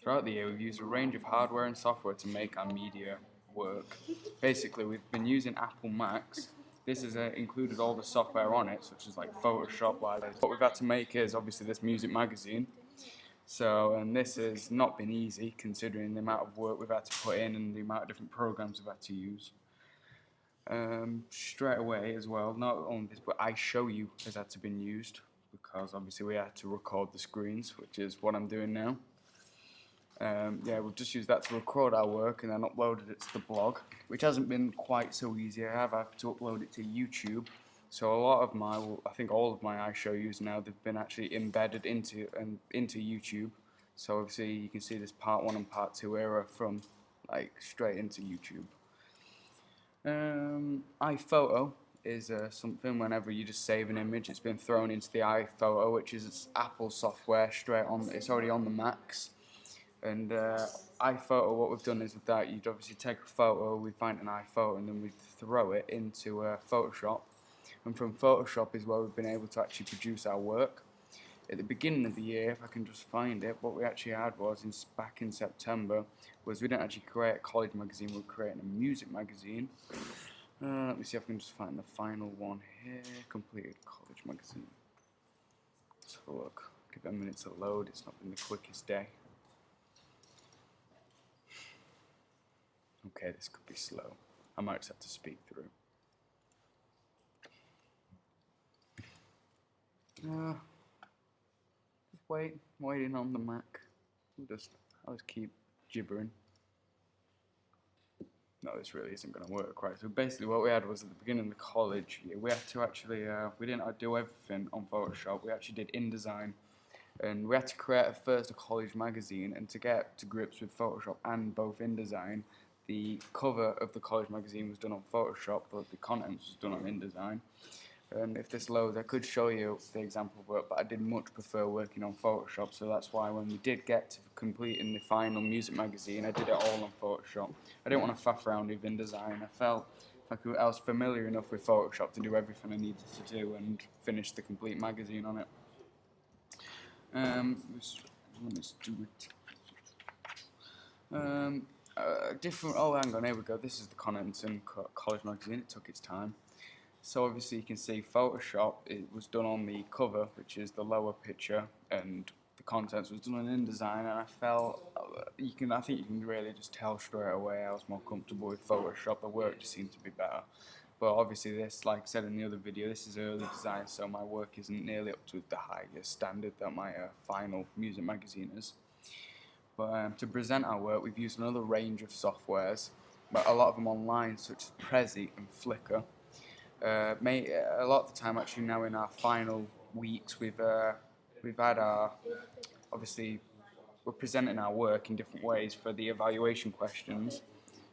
Throughout the year, we've used a range of hardware and software to make our media work. Basically, we've been using Apple Macs. This has included all the software on it, such as like Photoshop. What we've had to make is obviously this music magazine. And this has not been easy considering the amount of work we've had to put in and the amount of different programs we've had to use. Straight away as well, not only this, but iShowU has had to been used because obviously we had to record the screens, which is what I'm doing now. We've just used that to record our work and then uploaded it to the blog, which hasn't been quite so easy. I have had to upload it to YouTube. So a lot of I think all of my iShowUs now, they've been actually embedded into YouTube. So obviously you can see this part 1 and part 2 era from like straight into YouTube. iPhoto is something whenever you just save an image, it's been thrown into the iPhoto, which is Apple software straight on. It's already on the Macs. And iPhoto, what we've done is with that, you'd obviously take a photo, we find an iPhoto, and then we throw it into Photoshop. And from Photoshop is where we've been able to actually produce our work. At the beginning of the year, if I can just find it, what we actually had was, back in September, was we didn't actually create a college magazine, we were creating a music magazine. Let me see if I can just find the final one here, completed college magazine. Let's have a look, give it a minute to load, it's not been the quickest day. Okay, this could be slow. I might just have to speak through. Just waiting on the Mac. I'll just keep gibbering. No, this really isn't going to work, right? So basically what we had was at the beginning of the college year, we had to actually, we didn't do everything on Photoshop, we actually did InDesign. And we had to create first a college magazine, and to get to grips with Photoshop and both InDesign, the cover of the college magazine was done on Photoshop, but the content was done on InDesign. And if this loads, I could show you the example work, but I did much prefer working on Photoshop, so that's why when we did get to completing the final music magazine, I did it all on Photoshop. I didn't want to faff around with InDesign. I felt like I was familiar enough with Photoshop to do everything I needed to do and finish the complete magazine on it. Let's do it. Oh, hang on, here we go. This is the contents in college magazine. It took its time. So obviously you can see Photoshop, it was done on the cover, which is the lower picture, and the contents was done on InDesign, and I felt, I think you can really just tell straight away I was more comfortable with Photoshop. The work just seemed to be better. But obviously this, like I said in the other video, this is early design, so my work isn't nearly up to the highest standard that my final music magazine is. But to present our work, we've used another range of softwares, but a lot of them online, such as Prezi and Flickr. A lot of the time, actually, now in our final weeks, we've had obviously, we're presenting our work in different ways for the evaluation questions.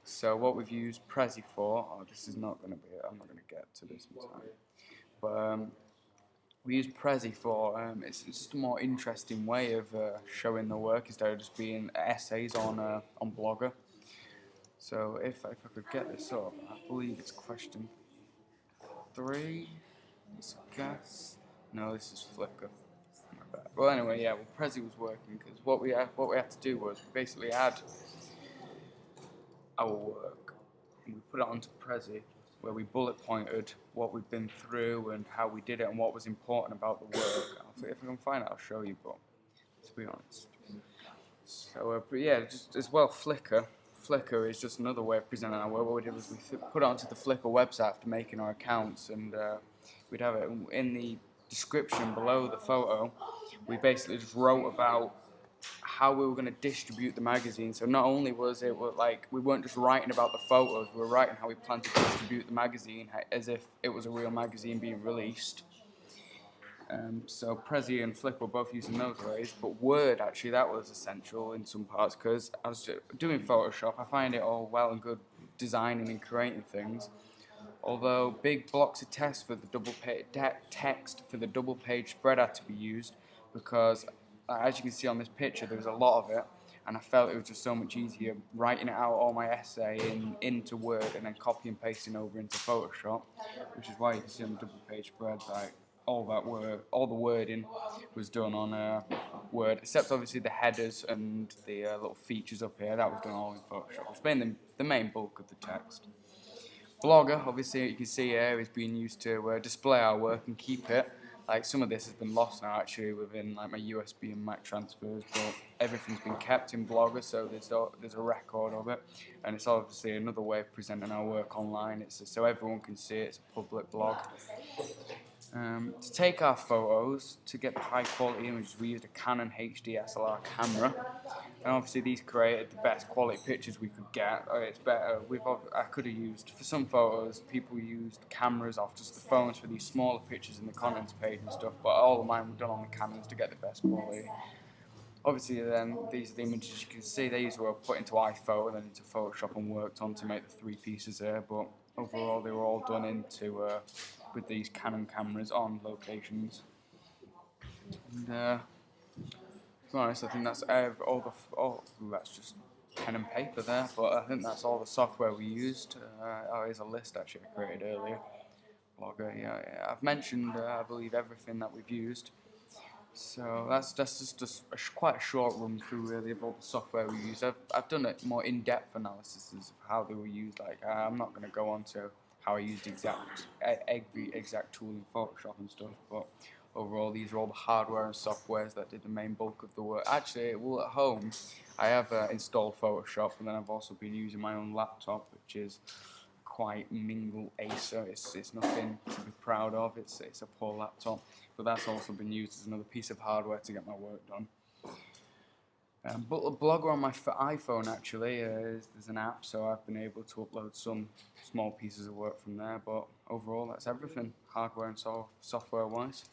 So what we've used Prezi for, this is not going to be, I'm not going to get to this in time, but we use Prezi for, it's just a more interesting way of showing the work instead of just being essays on Blogger. So if I could get this up, I believe it's question 3, let's guess, no, this is Flickr. Well, anyway, yeah, well, Prezi was working because what we had to do was we basically had our work and we put it onto Prezi, where we bullet pointed what we've been through and how we did it and what was important about the work. If I can find it, I'll show you, but to be honest. So, but yeah, just as well, Flickr. Flickr is just another way of presenting our work. What we did was we put it onto the Flickr website after making our accounts, and we'd have it in the description below the photo. We basically just wrote about how we were going to distribute the magazine. So not only was it like we weren't just writing about the photos, we were writing how we planned to distribute the magazine as if it was a real magazine being released. So Prezi and Flickr were both using those ways, but Word, actually, that was essential in some parts, because I was doing Photoshop. I find it all well and good designing and creating things, although big blocks of text for the double page spread had to be used, because as you can see on this picture, there was a lot of it, and I felt it was just so much easier writing it out, all my essay into Word, and then copy and pasting over into Photoshop, which is why you can see on the double page spread, like, all the wording was done on Word, except obviously the headers and the little features up here. That was done all in Photoshop. It's been the main bulk of the text. Blogger, obviously, you can see here, is being used to display our work and keep it. Like some of this has been lost now, actually, within like my USB and Mac transfers, but everything's been kept in Blogger, so there's a record of it, and it's obviously another way of presenting our work online. It's so everyone can see it. It's a public blog. To take our photos, to get the high quality images, we used a Canon HD SLR camera, and obviously these created the best quality pictures we could get. It's better. I could have used, for some photos, people used cameras off just the phones for these smaller pictures in the contents page and stuff, but all of mine were done on the Canons to get the best quality. Obviously then, these are the images you can see. These were put into iPhoto and then into Photoshop and worked on to make the 3 pieces there, but overall they were all done into with these Canon cameras on locations. And to be honest, I think that's that's just pen and paper there, but I think that's all the software we used. Here's a list actually I created earlier. Blogger, yeah. I've mentioned, I believe, everything that we've used. So that's just quite a short run through really of all the software we use. I've done a more in-depth analysis of how they were used. Like I'm not going to go on to how I used every exact tool in Photoshop and stuff, but overall these are all the hardware and softwares that did the main bulk of the work. Actually, well, at home I have installed Photoshop, and then I've also been using my own laptop, which is quite mingle Acer. It's nothing to be proud of. It's a poor laptop, but that's also been used as another piece of hardware to get my work done. But a blogger on my iPhone actually there's an app, so I've been able to upload some small pieces of work from there. But overall, that's everything, hardware and software wise.